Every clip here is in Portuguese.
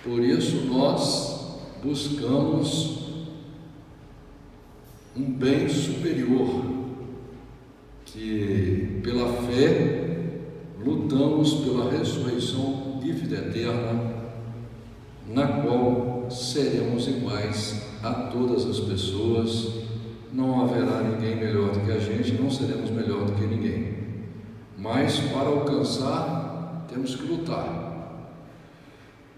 Por isso nós buscamos um bem superior, que pela fé lutamos pela ressurreição e vida eterna, na qual seremos iguais a todas as pessoas. Não haverá ninguém melhor do que a gente, não seremos melhor do que ninguém. Mas para alcançar, temos que lutar.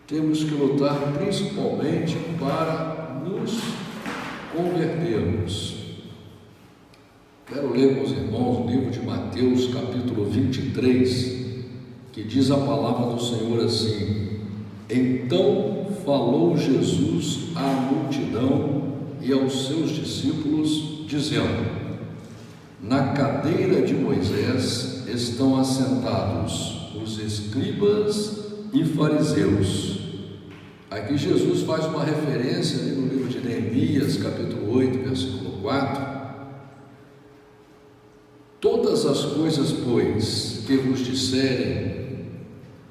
Temos que lutar principalmente para nos convertermos. Quero ler com os irmãos o livro de Mateus, capítulo 23, que diz a palavra do Senhor assim: Então falou Jesus à multidão e aos seus discípulos, dizendo: Na cadeira de Moisés estão assentados os escribas e fariseus. Aqui Jesus faz uma referência ali no livro de Neemias, capítulo 8, versículo 4. Todas as coisas, pois, que vos disserem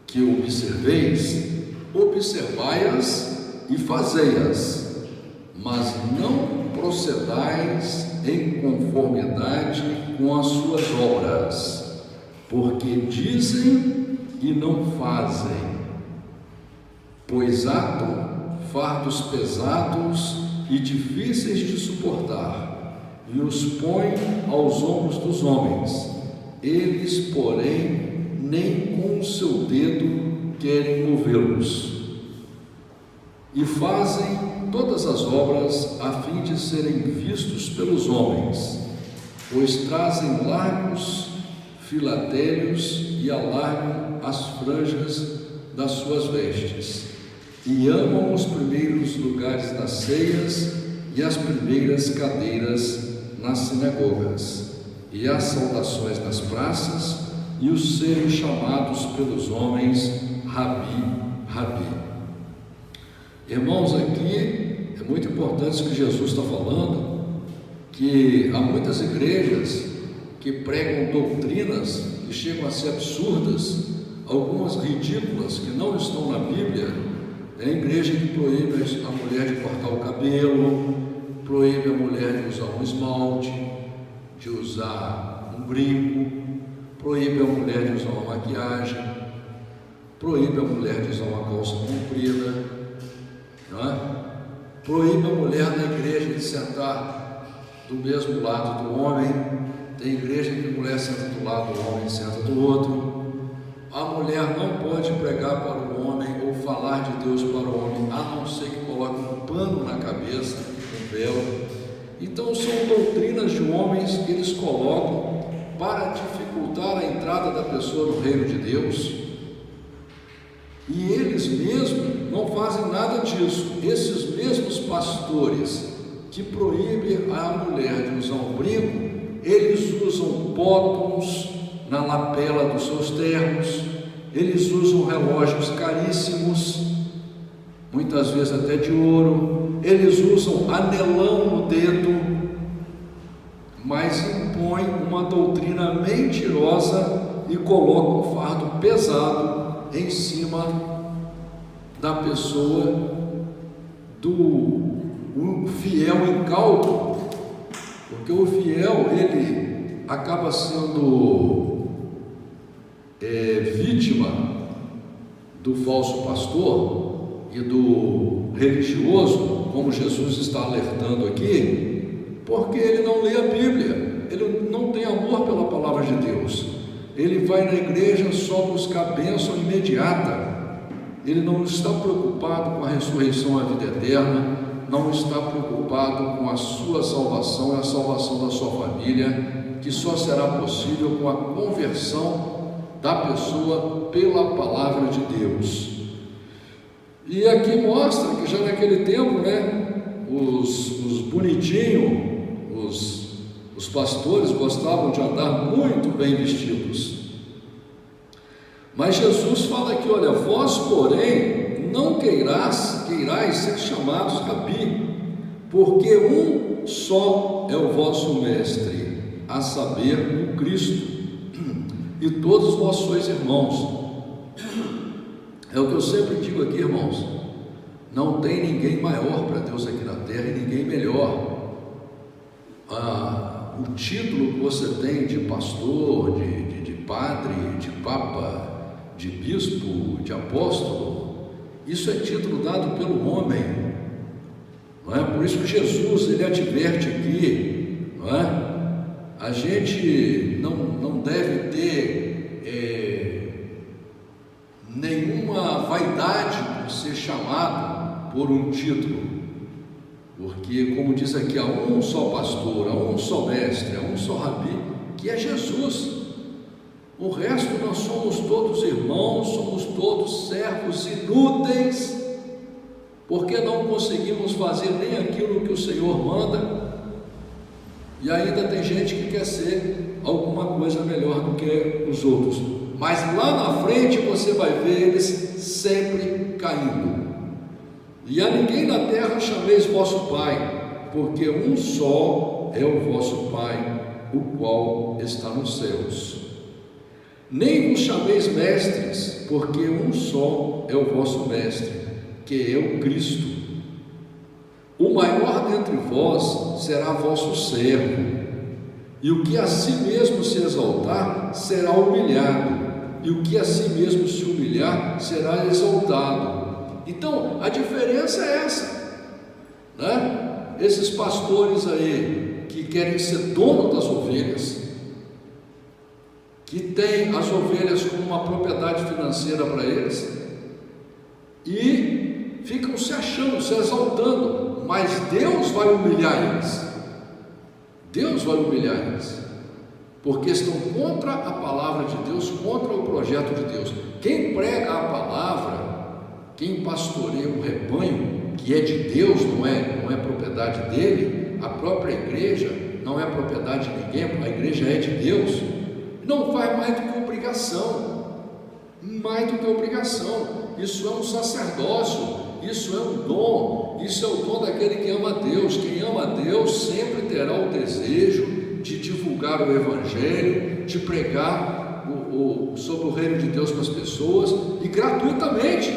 que observeis, observai-as e fazei-as, mas não procedais em conformidade com as suas obras, porque dizem e não fazem, pois atam fardos pesados e difíceis de suportar, e os põem aos ombros dos homens. Eles, porém, nem com o seu dedo querem movê-los, e fazem todas as obras a fim de serem vistos pelos homens, pois trazem largos filatélios e alargam as franjas das suas vestes, e amam os primeiros lugares das ceias e as primeiras cadeiras nas sinagogas, e as saudações nas praças, e os serem chamados pelos homens Rabi, Rabi. Irmãos, aqui é muito importante isso que Jesus está falando, que há muitas igrejas que pregam doutrinas que chegam a ser absurdas, algumas ridículas, que não estão na Bíblia. É a igreja que proíbe a mulher de cortar o cabelo, proíbe a mulher de usar um esmalte, de usar um brinco, proíbe a mulher de usar uma maquiagem, proíbe a mulher de usar uma calça comprida, não é? Proíbe a mulher na igreja de sentar do mesmo lado do homem. Tem igreja que a mulher senta do lado do homem e senta do outro. A mulher não pode pregar para o homem ou falar de Deus para o homem, a não ser que coloque um pano na cabeça, um véu. Então são doutrinas de homens que eles colocam para dificultar a entrada da pessoa no reino de Deus, e eles mesmos não fazem nada disso. Esses mesmos pastores que proíbem a mulher de usar um brinco, eles usam botões na lapela dos seus ternos, eles usam relógios caríssimos, muitas vezes até de ouro, eles usam anelão no dedo, mas impõem uma doutrina mentirosa e colocam um fardo pesado em cima da pessoa, do fiel incauto, porque o fiel, ele acaba sendo vítima do falso pastor e do religioso, como Jesus está alertando aqui, porque ele não lê a Bíblia, ele não tem amor pela palavra de Deus, ele vai na igreja só buscar a bênção imediata, ele não está preocupado com a ressurreição e a vida eterna, não está preocupado com a sua salvação e a salvação da sua família, que só será possível com a conversão da pessoa pela palavra de Deus. E aqui mostra que já naquele tempo, os bonitinhos, os pastores gostavam de andar muito bem vestidos. Mas Jesus fala aqui, olha, vós porém não queirais ser chamados Rabi, porque um só é o vosso mestre, a saber, o Cristo, e todos vós sois irmãos. É o que eu sempre digo aqui, irmãos, Não tem ninguém maior para Deus aqui na terra e ninguém melhor. O título que você tem de pastor, de padre, de papa, de bispo, de apóstolo, isso é título dado pelo homem, não é? Por isso que Jesus, ele adverte aqui, não é? A gente não deve ter nenhuma vaidade por ser chamado por um título, porque, como diz aqui, há um só pastor, há um só mestre, há um só rabi, que é Jesus. O resto nós somos todos irmãos, somos todos servos inúteis, porque não conseguimos fazer nem aquilo que o Senhor manda, e ainda tem gente que quer ser alguma coisa melhor do que os outros, mas lá na frente você vai ver eles sempre caindo. E a ninguém na terra chameis vosso Pai, porque um só é o vosso Pai, o qual está nos céus. Nem vos chameis mestres, porque um só é o vosso mestre, que é o Cristo. O maior dentre vós será vosso servo, e o que a si mesmo se exaltar será humilhado, e o que a si mesmo se humilhar será exaltado. Então, a diferença é essa, né? Esses pastores aí que querem ser dono das ovelhas, que têm as ovelhas como uma propriedade financeira para eles, e ficam se achando, se exaltando, mas Deus vai humilhar eles. Deus vai humilhar eles, porque estão contra a palavra de Deus, contra o projeto de Deus. Quem prega a palavra, quem pastoreia um rebanho que é de Deus, não é propriedade dele, a própria igreja não é propriedade de ninguém, a igreja é de Deus, não faz mais do que obrigação, isso é um sacerdócio, isso é um dom, isso é o dom daquele que ama a Deus. Quem ama a Deus sempre terá o desejo de divulgar o Evangelho, de pregar sobre o reino de Deus para as pessoas, e gratuitamente,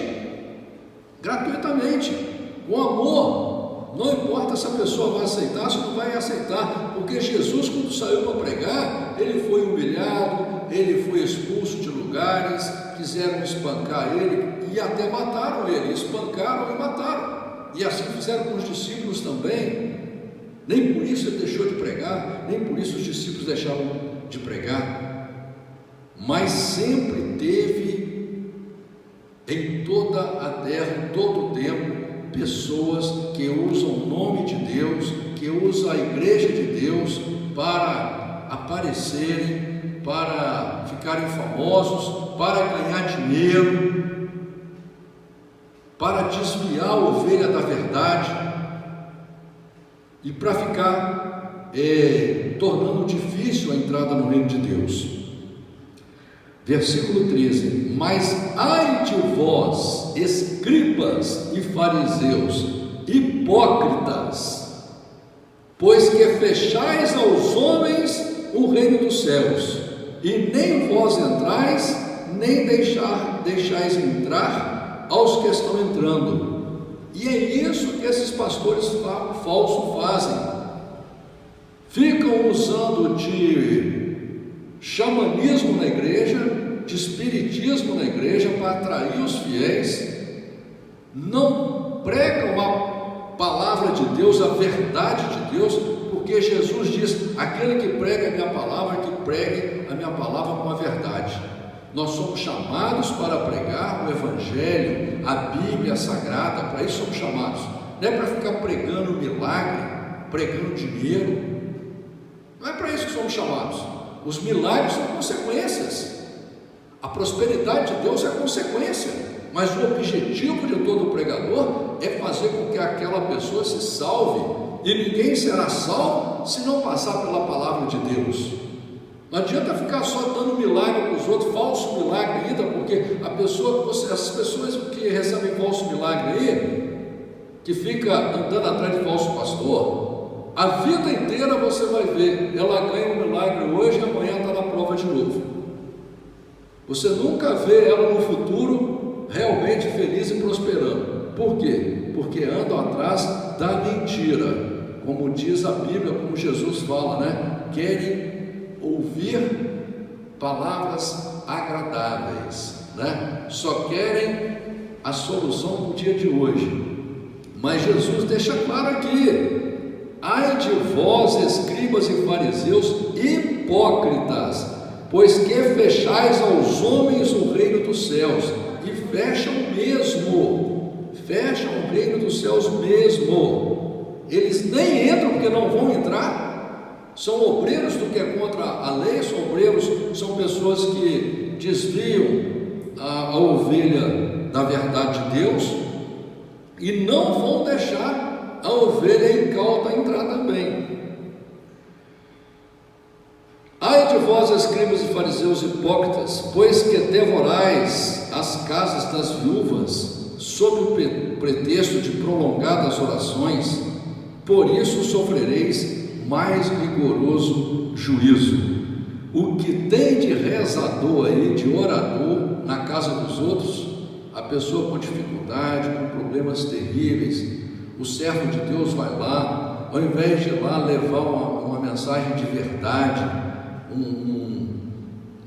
com amor. Não importa se a pessoa vai aceitar, se não vai aceitar, porque Jesus, quando saiu para pregar, ele foi humilhado, ele foi expulso de lugares, quiseram espancar ele e até mataram ele, espancaram e mataram, e assim fizeram com os discípulos também. Nem por isso ele deixou de pregar, nem por isso os discípulos deixaram de pregar, mas sempre teve em toda a terra, em todo o tempo, pessoas que usam o nome de Deus, que usam a igreja de Deus para aparecerem, para ficarem famosos, para ganhar dinheiro, para desviar a ovelha da verdade e para ficar tornando difícil a entrada no reino de Deus. Versículo 13: mas ai de vós, escribas e fariseus, hipócritas, pois que fechais aos homens o reino dos céus, e nem vós entrais, nem deixais entrar aos que estão entrando. E é isso que esses pastores falsos fazem, ficam usando de xamanismo na igreja, de espiritismo na igreja para atrair os fiéis, não pregam a palavra de Deus, a verdade de Deus, porque Jesus diz: aquele que prega a minha palavra, que pregue a minha palavra com a verdade. Nós somos chamados para pregar o Evangelho, a Bíblia Sagrada, para isso somos chamados, não é para ficar pregando milagre, pregando dinheiro, não é para isso que somos chamados. Os milagres são consequências, a prosperidade de Deus é consequência, mas o objetivo de todo pregador é fazer com que aquela pessoa se salve, e ninguém será salvo se não passar pela palavra de Deus. Não adianta ficar só dando milagre para os outros, falso milagre ainda, porque essas pessoas que recebem falso milagre aí, que fica andando atrás de falso pastor, a vida inteira você vai ver, ela ganha um milagre hoje e amanhã está na prova de novo. Você nunca vê ela no futuro realmente feliz e prosperando. Por quê? Porque andam atrás da mentira, como diz a Bíblia, como Jesus fala, né? Querem ouvir palavras agradáveis, né? Só querem a solução do dia de hoje. Mas Jesus deixa claro aqui: ai de vós, escribas e fariseus hipócritas, pois que fechais aos homens o reino dos céus, e fecham o reino dos céus mesmo. Eles nem entram porque não vão entrar. São obreiros do que é contra a lei, são obreiros, são pessoas que desviam a ovelha da verdade de Deus e não vão deixar a ovelha incauta entrar também. Ai de vós, escribas e fariseus hipócritas, pois que devorais as casas das viúvas sob o pretexto de prolongadas orações, por isso sofrereis mais rigoroso juízo. O que tem de rezador aí, de orador na casa dos outros, a pessoa com dificuldade, com problemas terríveis, o servo de Deus vai lá, ao invés de ir lá levar uma mensagem de verdade,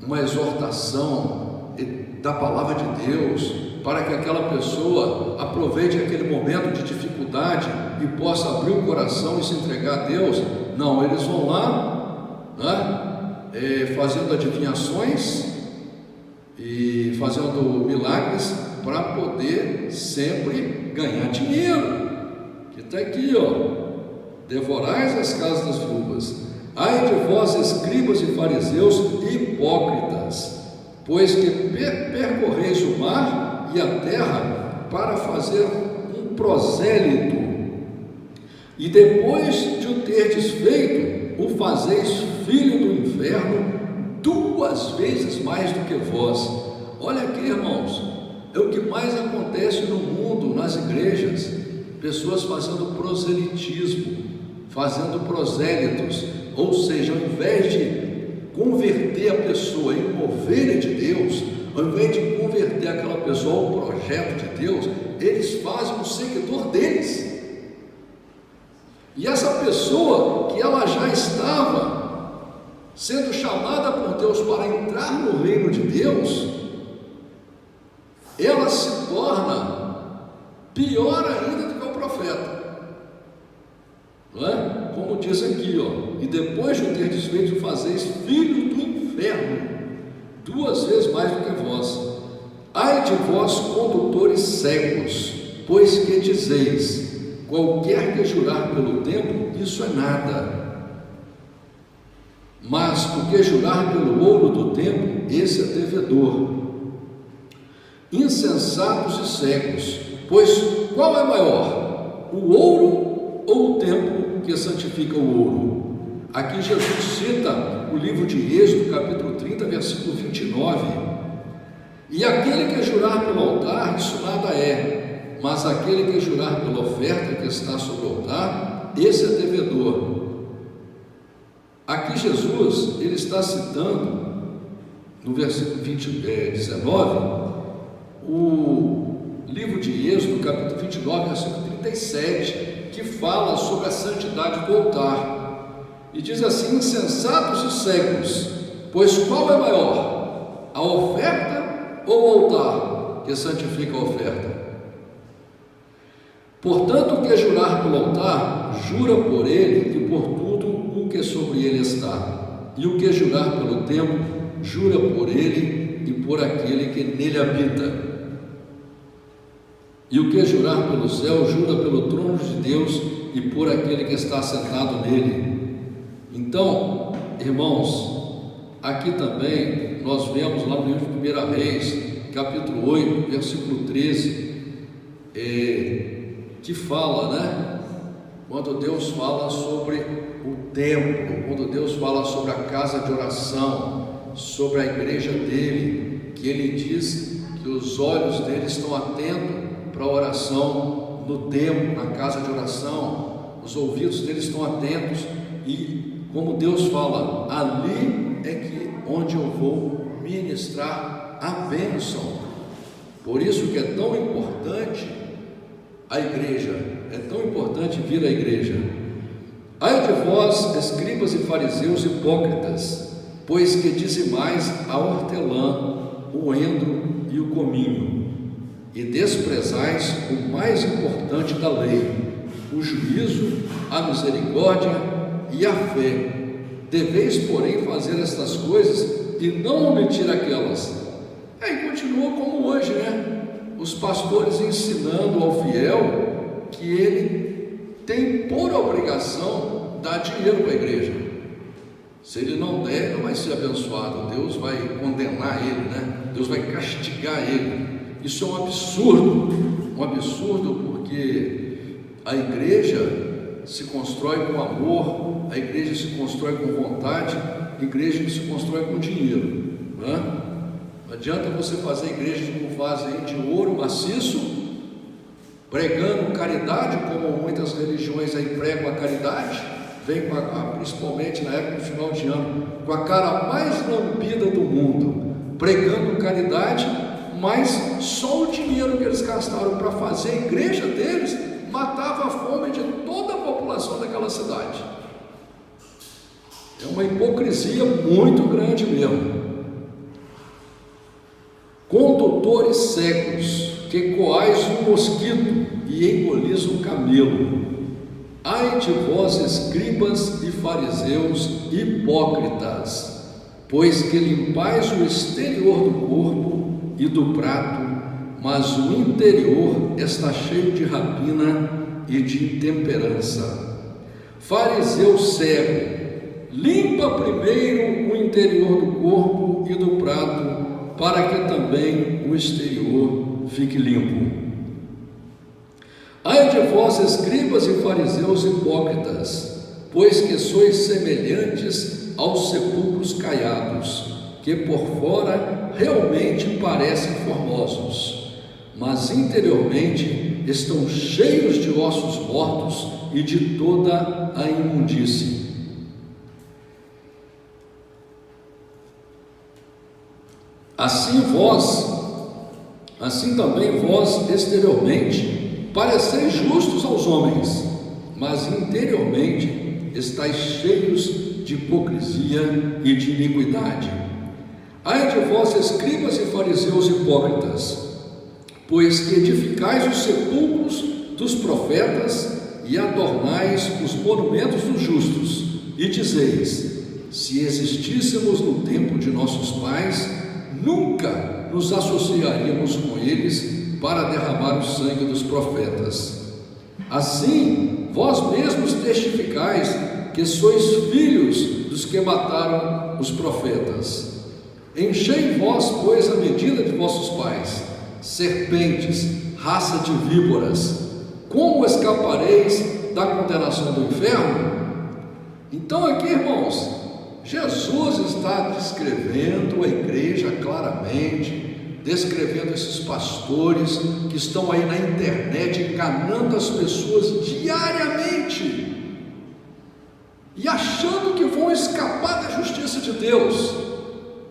uma exortação da palavra de Deus, para que aquela pessoa aproveite aquele momento de dificuldade e possa abrir o coração e se entregar a Deus. Não, eles vão lá, né, fazendo adivinhações e fazendo milagres para poder sempre ganhar dinheiro. Que está aqui, devorais as casas das viúvas. Ai de vós, escribas e fariseus hipócritas, pois que percorreis o mar e a terra para fazer um prosélito, e depois de o terdes feito, o fazeis filho do inferno 2 vezes mais do que vós. Olha aqui, irmãos, é o que mais acontece no mundo, nas igrejas, pessoas fazendo proselitismo, fazendo prosélitos, ou seja, ao invés de converter a pessoa em uma ovelha de Deus, ao invés de converter aquela pessoa ao projeto de Deus, eles fazem um seguidor deles. E essa pessoa que ela já estava sendo chamada por Deus para entrar no reino de Deus, ela se torna pior ainda do que o profeta. Não é? Como diz aqui, e depois de ter desfeito, fazeis filho do inferno 2 vezes mais do que vós. Ai de vós, condutores cegos, pois que dizeis: qualquer que jurar pelo templo, isso é nada, mas o que jurar pelo ouro do templo, esse é devedor. Insensatos e cegos, pois qual é maior, o ouro ou o templo que santifica o ouro? Aqui Jesus cita o livro de Êxodo, capítulo 30, versículo 29. E aquele que jurar pelo altar, isso nada é, mas aquele que jurar pela oferta que está sobre o altar, esse é devedor. Aqui Jesus, ele está citando, no versículo 19, o livro de Êxodo, capítulo 29, versículo 37, que fala sobre a santidade do altar, e diz assim: insensatos e cegos, pois qual é maior, a oferta ou o altar que santifica a oferta? Portanto, o que jurar pelo altar, jura por ele e por tudo o que sobre ele está, e o que jurar pelo templo, jura por ele e por aquele que nele habita. E o que jurar pelo céu, jura pelo trono de Deus e por aquele que está sentado nele. Então, irmãos, aqui também nós vemos lá no livro de 1 Reis, capítulo 8, versículo 13, que fala, né? Quando Deus fala sobre o templo, quando Deus fala sobre a casa de oração, sobre a igreja dele, que ele diz que os olhos dele estão atentos para a oração no templo, na casa de oração, os ouvidos deles estão atentos, e como Deus fala, ali é que onde eu vou ministrar a bênção. Por isso que é tão importante a igreja, é tão importante vir à igreja. Ai de vós, escribas e fariseus hipócritas, pois que dizimais a hortelã, o endro e o cominho, e desprezais o mais importante da lei, o juízo, a misericórdia e a fé. Deveis, porém, fazer estas coisas e não omitir aquelas. Aí continua como hoje, né? Os pastores ensinando ao fiel que ele tem por obrigação dar dinheiro para a igreja. Se ele não der, não vai ser abençoado. Deus vai condenar ele, né? Deus vai castigar ele. Isso é um absurdo, porque a igreja se constrói com amor, a igreja se constrói com vontade, a igreja se constrói com dinheiro, né? Não adianta você fazer igrejas como fazem de ouro maciço, pregando caridade, como muitas religiões aí pregam a caridade, vem principalmente na época do final de ano, com a cara mais lambida do mundo, pregando caridade, mas só o dinheiro que eles gastaram para fazer a igreja deles matava a fome de toda a população daquela cidade. É uma hipocrisia muito grande mesmo. Condutores cegos, que coais um mosquito e engolis um camelo. Ai de vós, escribas e fariseus hipócritas, pois que limpais o exterior do corpo e do prato, mas o interior está cheio de rapina e de intemperança. Fariseu cego, limpa primeiro o interior do corpo e do prato, para que também o exterior fique limpo. Ai de vós, escribas e fariseus hipócritas, pois que sois semelhantes aos sepulcros caiados, que por fora realmente parecem formosos, mas interiormente estão cheios de ossos mortos e de toda a imundície. Assim também vós exteriormente pareceis justos aos homens, mas interiormente estáis cheios de hipocrisia e de iniquidade. Ai de vós, escribas e fariseus hipócritas, pois que edificais os sepulcros dos profetas e adornais os monumentos dos justos, e dizeis: se existíssemos no tempo de nossos pais, nunca nos associaríamos com eles para derramar o sangue dos profetas. Assim, vós mesmos testificais que sois filhos dos que mataram os profetas. Enchei vós, pois, a medida de vossos pais, serpentes, raça de víboras, como escapareis da condenação do inferno? Então aqui, irmãos, Jesus está descrevendo a igreja claramente, descrevendo esses pastores que estão aí na internet enganando as pessoas diariamente e achando que vão escapar da justiça de Deus,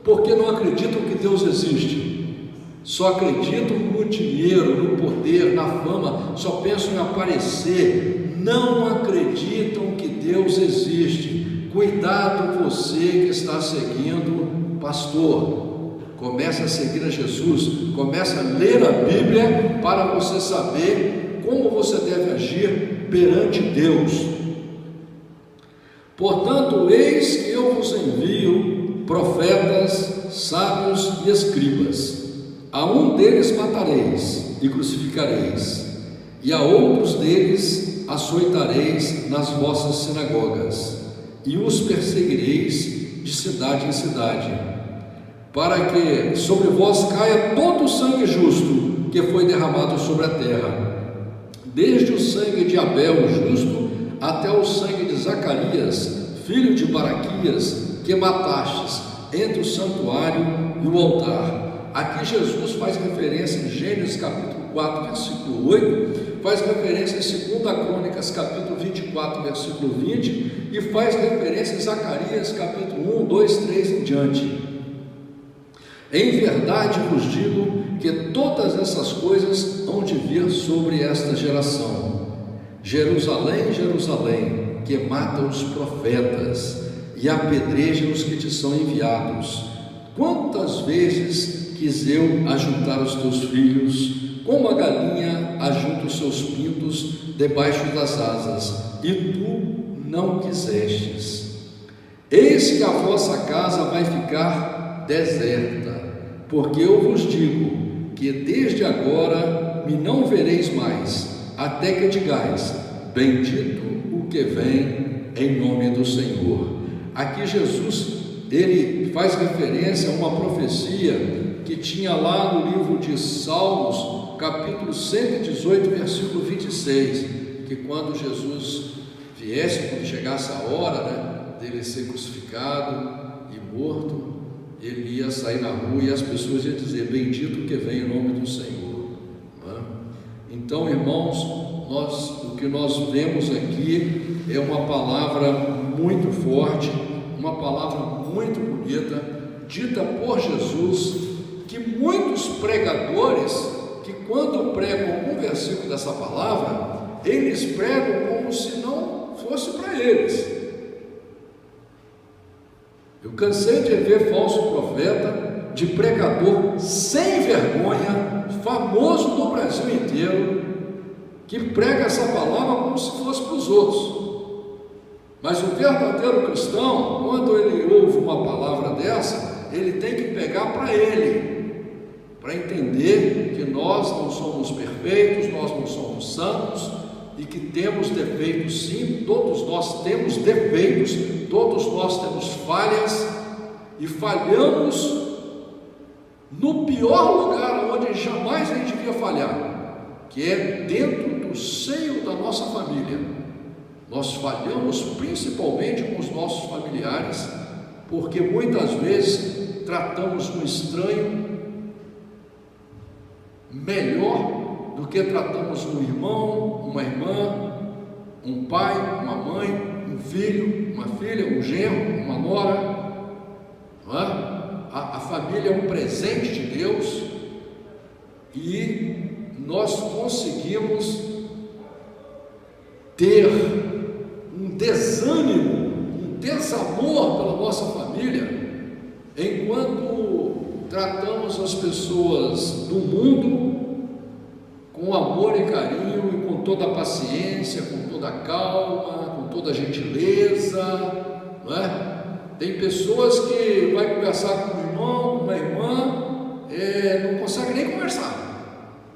porque não acreditam que Deus existe, só acreditam no dinheiro, no poder, na fama, só pensam em aparecer, não acreditam que Deus existe. Cuidado você que está seguindo pastor, comece a seguir a Jesus, comece a ler a Bíblia para você saber como você deve agir perante Deus. Portanto, eis que eu vos envio profetas, sábios e escribas. A um deles matareis e crucificareis, e a outros deles açoitareis nas vossas sinagogas, e os perseguireis de cidade em cidade, para que sobre vós caia todo o sangue justo que foi derramado sobre a terra, desde o sangue de Abel, o justo, até o sangue de Zacarias, filho de Baraquias, que matastes entre o santuário e o altar. Aqui Jesus faz referência em Gênesis capítulo 4, versículo 8, faz referência em 2 Crônicas capítulo 24, versículo 20, e faz referência em Zacarias capítulo 1, 2, 3 em diante. Em verdade vos digo que todas essas coisas hão de vir sobre esta geração. Jerusalém, Jerusalém, que mata os profetas e apedreja os que te são enviados. Quantas vezes quis eu ajuntar os teus filhos, como a galinha ajunta os seus pintos debaixo das asas, e tu não quisestes. Eis que a vossa casa vai ficar deserta, porque eu vos digo que desde agora me não vereis mais, até que digais: bendito o que vem em nome do Senhor. Aqui Jesus, ele faz referência a uma profecia que tinha lá no livro de Salmos, capítulo 118, versículo 26, que quando Jesus viesse, quando chegasse a hora, dele ser crucificado e morto, ele ia sair na rua e as pessoas iam dizer: bendito que vem em nome do Senhor. Então, irmãos, o que nós vemos aqui é uma palavra muito forte, uma palavra muito bonita, dita por Jesus, que muitos pregadores, que quando pregam algum versículo dessa palavra, eles pregam como se não fosse para eles. Eu cansei de ver falso profeta, de pregador sem vergonha, famoso no Brasil inteiro, que prega essa palavra como se fosse para os outros. Mas o verdadeiro cristão, quando ele ouve uma palavra dessa, ele tem que pegar para ele, para entender que nós não somos perfeitos, nós não somos santos, e que temos defeitos sim, todos nós temos defeitos, todos nós temos falhas, e falhamos no pior lugar onde jamais a gente devia falhar, que é dentro do seio da nossa família. Nós falhamos principalmente com os nossos familiares, porque muitas vezes tratamos um estranho melhor do que tratamos um irmão, uma irmã, um pai, uma mãe, um filho, uma filha, um genro, uma nora. Não é? A família é um presente de Deus, e nós conseguimos ter um desânimo, um desamor pela nossa família, enquanto tratamos as pessoas do mundo com amor e carinho, e com toda a paciência, com toda a calma, com toda a gentileza, não é? Tem pessoas que vai conversar com um irmão, com uma irmã, não consegue nem conversar,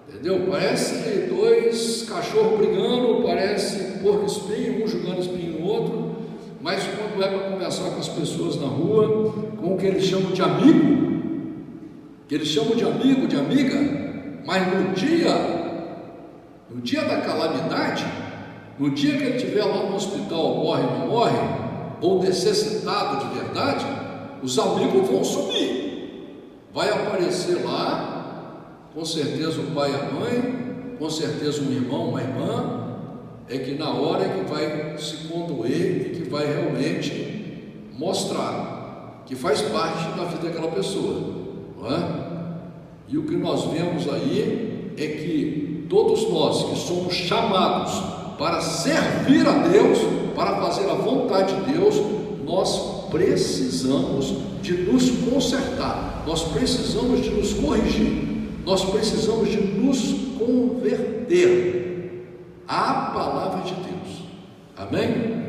entendeu? Parece dois cachorros brigando, parece porco espinho, um jogando espinho no outro, mas quando é para conversar com as pessoas na rua, com o que eles chamam de amigo, de amiga, mas no dia da calamidade, no dia que ele estiver lá no hospital, morre, não morre, ou necessitado de verdade, os amigos vão sumir. Vai aparecer lá, com certeza o pai e a mãe, com certeza um irmão, uma irmã, é que na hora que vai se condoer e que vai realmente mostrar que faz parte da vida daquela pessoa, não é? E o que nós vemos aí é que todos nós que somos chamados para servir a Deus, para fazer a vontade de Deus, nós precisamos de nos consertar, nós precisamos de nos corrigir, nós precisamos de nos converter à palavra de Deus. Amém?